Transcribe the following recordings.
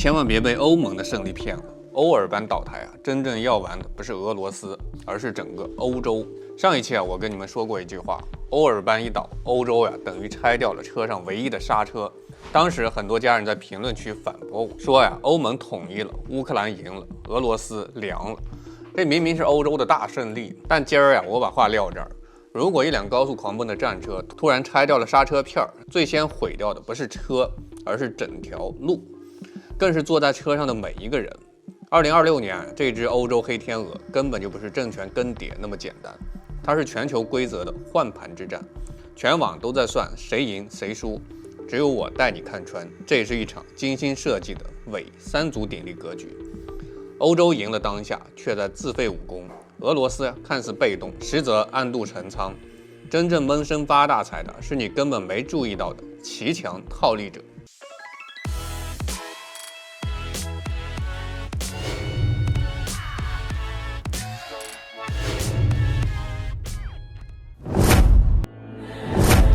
千萬別被歐盟的勝利騙了。歐爾班倒台啊，真正要完的不是俄羅斯，而是整個歐洲。上一期啊，我跟你們說過一句話：歐爾班一倒，歐洲呀等於拆掉了車上唯一的剎車。當時很多家人在評論区反駁我說呀，歐盟統一了，烏克蘭贏了，俄羅斯涼了。這明明是歐洲的大勝利，但今兒呀，我把話撂這兒。如果一輛高速狂奔的戰車突然拆掉了剎車片，最先毀掉的不是車，而是整條路，更是坐在車上的每一個人。2026年，這只歐洲黑天鵝根本就不是政权更迭那麼簡單，它是全球規則的換盤之戰，全網都在算誰贏誰輸，只有我帶你看穿，這是一場精心設計的偽三足鼎立格局。歐洲贏了當下，卻在自廢武功；俄羅斯看似被動，實則暗度陳倉。真正悶聲發大財的是你根本沒注意到的騎牆套利者。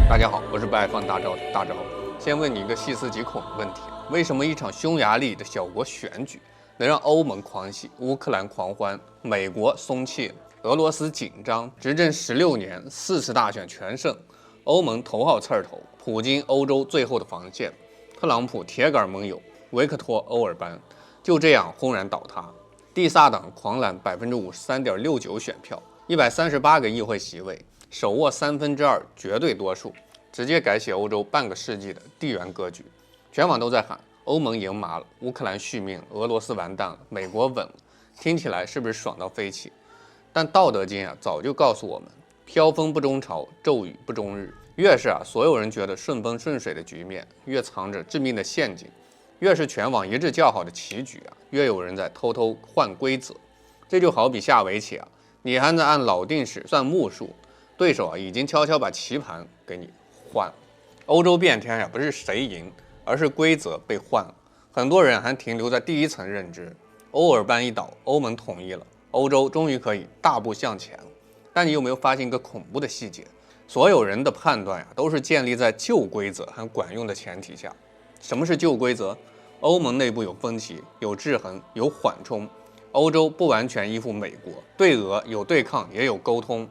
大家好，我是不爱放大招的大招。先問你一個細思極恐的問題：為什麼一場匈牙利的小國選舉能讓歐盟狂喜、烏克蘭狂歡、美國鬆懈、俄羅斯緊張？執政16年，4次大選全勝，歐盟頭號刺頭，普京歐洲最後的防線，特朗普鐵桿盟友維克托·歐爾班就這樣轟然倒塌。第薩黨狂攬53.69%選票，138個議會席位，手握2/3絕對多數，直接改寫歐洲半個世紀的地緣格局。全網都在喊歐盟贏麻了，烏克蘭續命，俄羅斯完蛋了，美國穩了。聽起來是不是爽到飛起？但道德經啊，早就告訴我們，飄風不終朝，驟雨不終日。越是所有人覺得順風順水的局面，越藏着致命的陷阱；越是全網一致叫好的棋局越有人在偷偷換規則。這就好比下圍棋你還在按老定式算目數，對手已經悄悄把棋盤給你換了。歐洲變天不是誰贏，而是規則被換了。很多人還停留在第一層認知，歐爾班一倒，歐盟統一了，歐洲終於可以大步向前了。但你有沒有發现一個恐怖的細節？所有人的判斷都是建立在舊規則還管用的前提下。什麼是舊規則？歐盟內部有分歧，有制衡，有緩衝。歐洲不完全依附美國，對俄有對抗，也有溝通，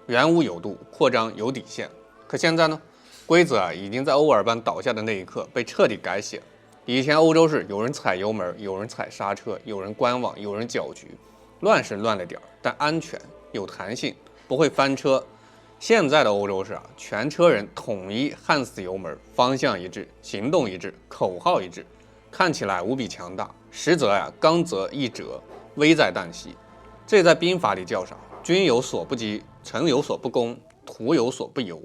援烏有度，擴張有底線。可現在呢？規則已經在歐爾班倒下的那一刻被徹底改寫了。以前歐洲是有人踩油門，有人踩剎車，有人觀望，有人攪局，亂是亂了點，但安全有彈性，不會翻車。現在的歐洲是全車人統一焊死油門，方向一致，行動一致，口號一致，看起來無比強大，實則剛則易折，危在旦夕。這在兵法裡叫啥？軍有所不擊，臣有所不攻，徒有所不由。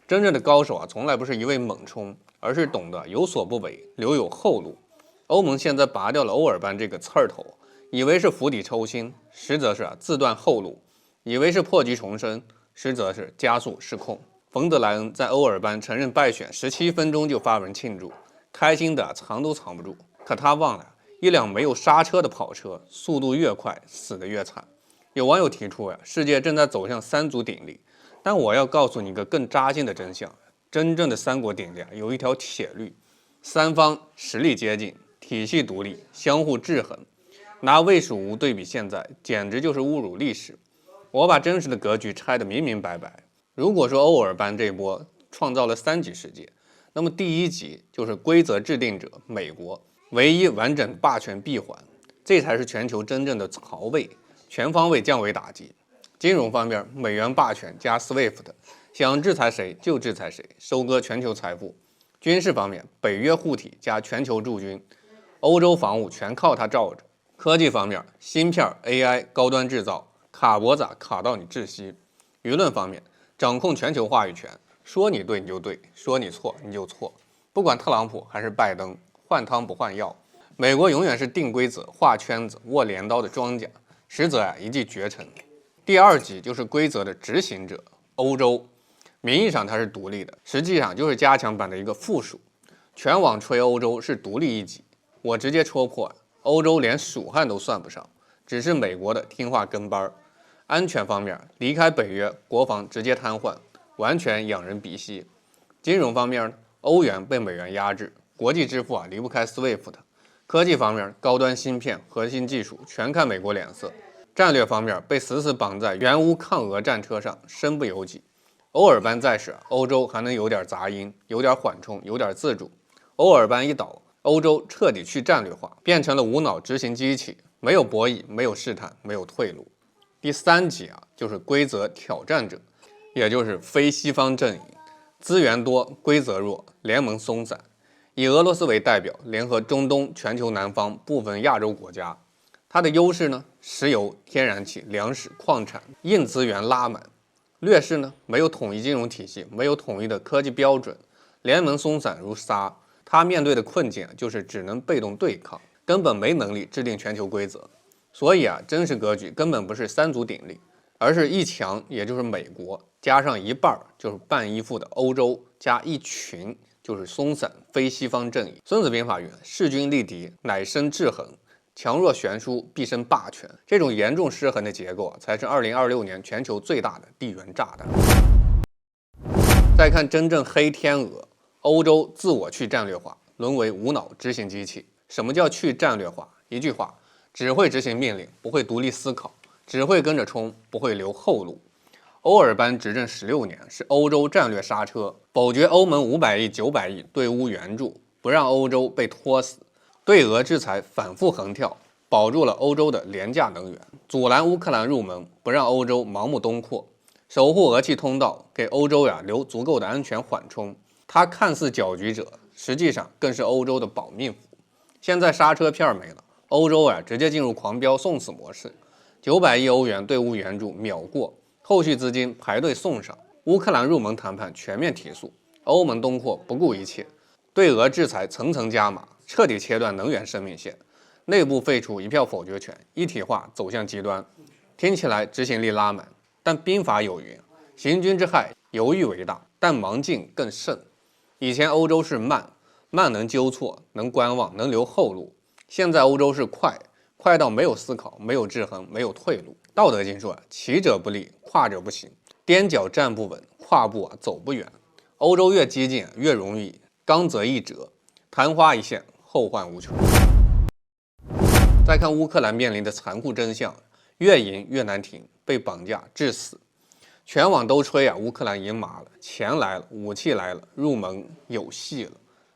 真正的高手從來不是一味猛衝，而是懂得有所不為，留有後路。歐盟現在拔掉了歐爾班這個刺兒頭，以為是釜底抽薪，實則是自斷後路；以為是破局重生，實則是加速失控。馮德萊恩在歐爾班承認敗選17分鐘就發文慶祝，開心的藏都藏不住。可他忘了，一輛沒有剎車的跑車，速度越快，死得越慘。有網友提出世界正在走向三足鼎立。但我要告訴你一個更扎心的真相：真正的三国鼎立有一條鐵律，三方實力接近，體系獨立，相互制衡。拿魏蜀吳對比現在，簡直就是侮辱歷史。我把真實的格局拆得明明白白。如果說歐爾班這波創造了3級世界，那麼第1級就是規則制定者美國，唯一完整霸權閉環，這才是全球真正的曹魏，全方位降維打擊。金融方面，美元霸權加 SWIFT， 想制裁誰就制裁誰，收割全球財富。軍事方面，北約護體加全球駐軍，歐洲防務全靠它罩着。科技方面，芯片 AI 高端制造，卡脖子卡到你窒息。輿論方面，掌控全球話語權，說你對你就對，說你錯你就錯。不管特朗普還是拜登，換湯不換藥。美國永遠是定規則、畫圈子、握鐮刀的莊家，實則一騎絕塵。第2級就是規則的執行者歐洲，名義上它是獨立的，實際上就是加強版的一個附屬。全網吹歐洲是獨立1級，我直接戳破，歐洲連蜀漢都算不上，只是美國的聽話跟班。安全方面，離開北約，國防直接癱瘓，完全仰人鼻息。金融方面，歐元被美元壓制，國際支付離不開 SWIFT，科技方面，高端芯片、核心技術全看美国脸色；戰略方面，被死死綁在援烏抗俄戰車上，身不由己。歐爾班在時，歐洲還能有點雜音，有點緩衝，有點自主。歐爾班一倒，歐洲徹底去戰略化，變成了無腦執行機器，沒有博弈，沒有試探，沒有退路。第三級就是規則挑戰者，也就是非西方陣營，資源多，規則弱，聯盟鬆散。以俄羅斯為代表，聯合中東、全球南方部分亞洲國家，它的優勢呢，石油、天然氣、糧食、礦產、硬資源拉滿；劣勢呢，沒有統一金融體系，沒有統一的科技標準，聯盟鬆散如沙。它面對的困境就是只能被動對抗，根本沒能力制定全球規則。所以真實格局根本不是三足鼎立，而是一强，也就是美國，加上一半就是半依附的歐洲，加一群就是鬆散非西方陣營。孙子兵法云：势均力敌，乃生制衡；強弱悬殊，必生霸权。这種嚴重失衡的結構才是2026年全球最大的地緣炸彈。再看真正黑天鵝，歐洲自我去戰略化，淪為無腦執行機器。什麼叫去戰略化？一句話，只會執行命令，不會獨立思考，只會跟着衝，不會留後路。歐爾班執政16年，是歐洲戰略剎車，否決歐盟500億、900億對烏援助，不讓歐洲被拖死；對俄制裁反覆橫跳，保住了歐洲的廉價能源；阻攔烏克蘭入盟，不讓歐洲盲目東擴；守護俄氣通道，給歐洲留足夠的安全緩衝。他看似攪局者，實際上更是歐洲的保命符。現在剎車片沒了，歐洲直接進入狂飆送死模式，900億歐元對烏援助秒過，後續資金排隊送上，烏克蘭入盟談判全面提速，歐盟東擴不顧一切，對俄制裁層層加碼，徹底切斷能源生命線，內部廢除一票否決權，一體化走向極端。聽起來執行力拉滿，但兵法有云：行軍之害，猶豫為大，但忙進更甚。以前歐洲是慢能糾錯，能觀望，能留後路。現在歐洲是快到沒有思考，沒有制衡，沒有退路。道德經說：起者不立，跨者不行。踮腳站不穩，跨步走不遠。歐洲越激進，越容易剛則易折，曇花一現，後患無窮。再看烏克蘭面臨的殘酷真相：越贏越難停，被綁架致死。全網都吹烏克蘭贏麻了，錢來了，武器來了，入盟有戲了。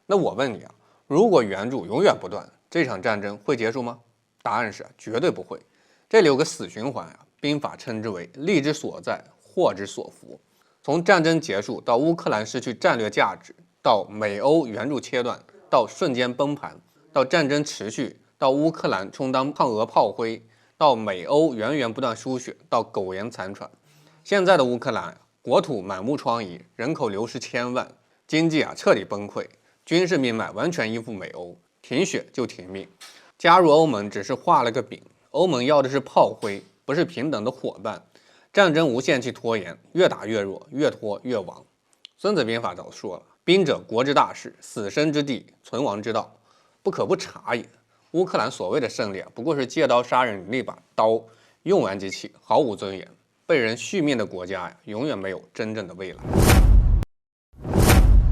那我問你如果援助永遠不斷，這場戰爭會結束嗎？答案是絕對不會。這裡有個死循環兵法稱之為利之所在，禍之所伏。從戰爭結束到烏克蘭失去戰略價值，到美歐援助切斷，到瞬間崩盤，到戰爭持續，到烏克蘭充當抗俄炮灰，到美歐源源不斷輸血，到苟延殘喘。現在的烏克蘭國土滿目瘡痍，人口流失千萬，經濟徹底崩潰，軍事命脈完全依附美歐，停血就停命。加入歐盟只是畫了個餅，歐盟要的是炮灰，不是平等的夥伴。戰爭無限期拖延，越打越弱，越拖越亡。孫子兵法早說了：兵者，國之大事，死生之地，存亡之道，不可不察也。烏克蘭所謂的勝利不過是借刀殺人的那把刀，用完即棄，毫無尊嚴。被人續命的國家永遠沒有真正的未來。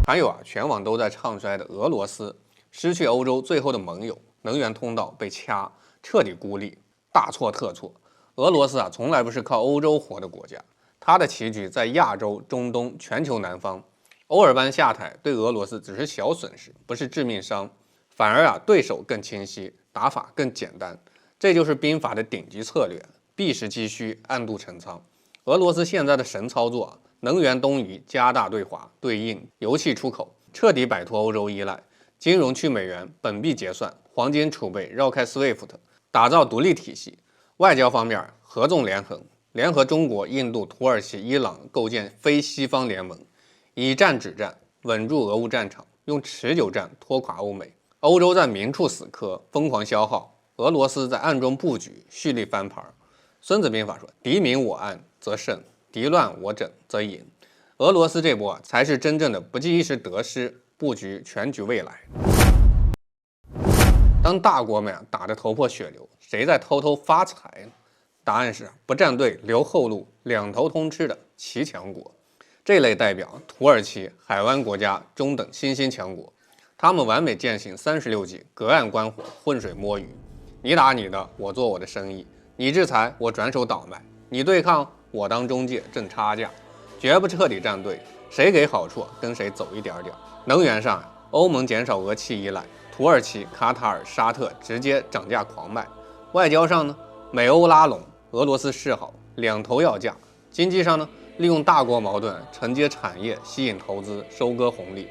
還有全網都在唱衰的俄羅斯，失去歐洲最後的盟友，能源通道被掐，徹底孤立，大錯特錯。俄羅斯從來不是靠歐洲活的國家，它的棋局在亞洲、中東、全球南方。歐爾班下台對俄羅斯只是小損失，不是致命傷，反而對手更清晰，打法更簡单。這就是兵法的頂級策略，避實擊虛，暗度陳倉。俄羅斯現在的神操作，能源東移，加大對華、對印、油氣出口，徹底擺脫歐洲依賴，金融去美元，本幣結算，黃金儲備繞開 SWIFT， 打造獨立體系。外交方面，合縱連橫，聯合中國、印度、土耳其、伊朗，構建非西方聯盟，以戰止戰，穩住俄烏戰場，用持久戰拖垮歐美。歐洲在明處死磕，瘋狂消耗；俄羅斯在暗中布局，蓄力翻盤。孫子兵法說：敵明我暗則勝，敵亂我整則贏。俄羅斯這波才是真正的不計一時得失，布局全局未來。當大國們打得頭破血流，誰在偷偷發財呢？答案是不站隊留後路，兩頭通吃的騎強國。這類代表土耳其、海灣國家中等新興強國，他們完美踐行36計，隔岸觀火，浑水摸魚。你打你的，我做我的生意；你制裁，我轉手倒賣；你對抗，我當中介掙差價，絕不徹底站隊，誰給好處跟誰走一點點。能源上，歐盟減少俄氣依賴，土耳其、卡塔爾、沙特直接漲價狂賣。外交上呢，美歐拉攏，俄羅斯示好，兩頭要價。經濟上呢，利用大國矛盾承接產業，吸引投資，收割紅利。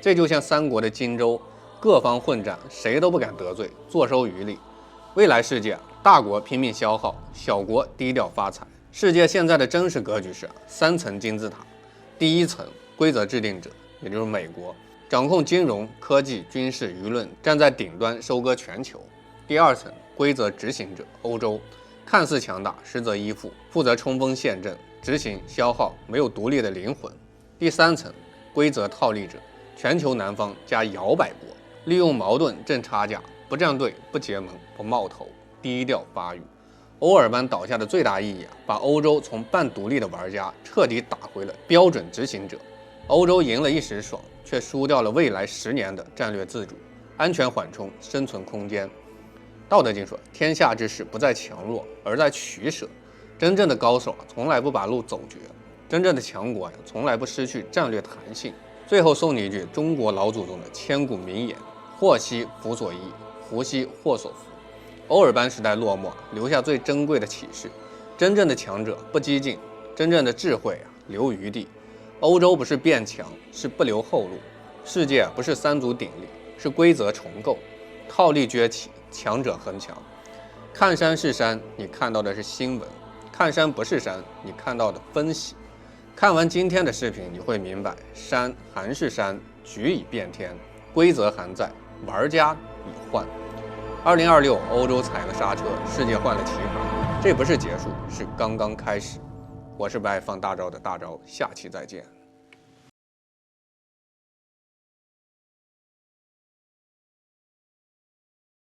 這就像三國的荊州，各方混戰，誰都不敢得罪，坐收漁利。未來世界，大國拼命消耗，小國低調發財。世界現在的真實格局是3層金字塔，第一層規則制定者，也就是美國，掌控金融、科技、軍事、輿論，站在頂端收割全球。第二層規則執行者，歐洲，看似強大，實則依附，負責衝鋒陷陣、執行、消耗，沒有獨立的靈魂。第三層規則套利者，全球南方加搖擺國，利用矛盾掙差價，不站隊、不結盟、不冒頭，低調發育。歐爾班倒下的最大意義把歐洲從半獨立的玩家徹底打回了標準執行者。歐洲贏了一時爽，卻輸掉了未來10年的戰略自主、安全緩衝、生存空間。道德經說：“天下之事不在強弱，而在取捨。”真正的高手從來不把路走絕，真正的強國從來不失去戰略彈性。最後送你一句中國老祖宗的千古名言：“禍兮福所依，福兮禍所伏。”歐爾班時代落幕，留下最珍貴的啟示：真正的強者不激進，真正的智慧留餘地。歐洲不是變強，是不留後路。世界不是三足鼎立，是規則重構。套利崛起，強者恆強。看山是山，你看到的是新聞；看山不是山，你看到的分析。看完今天的視頻，你會明白，山還是山，局已變天，規則還在，玩家已換。2026，歐洲踩了剎車，世界換了棋盤，這不是結束，是剛剛開始。我是不愛放大招的大招，下期再見。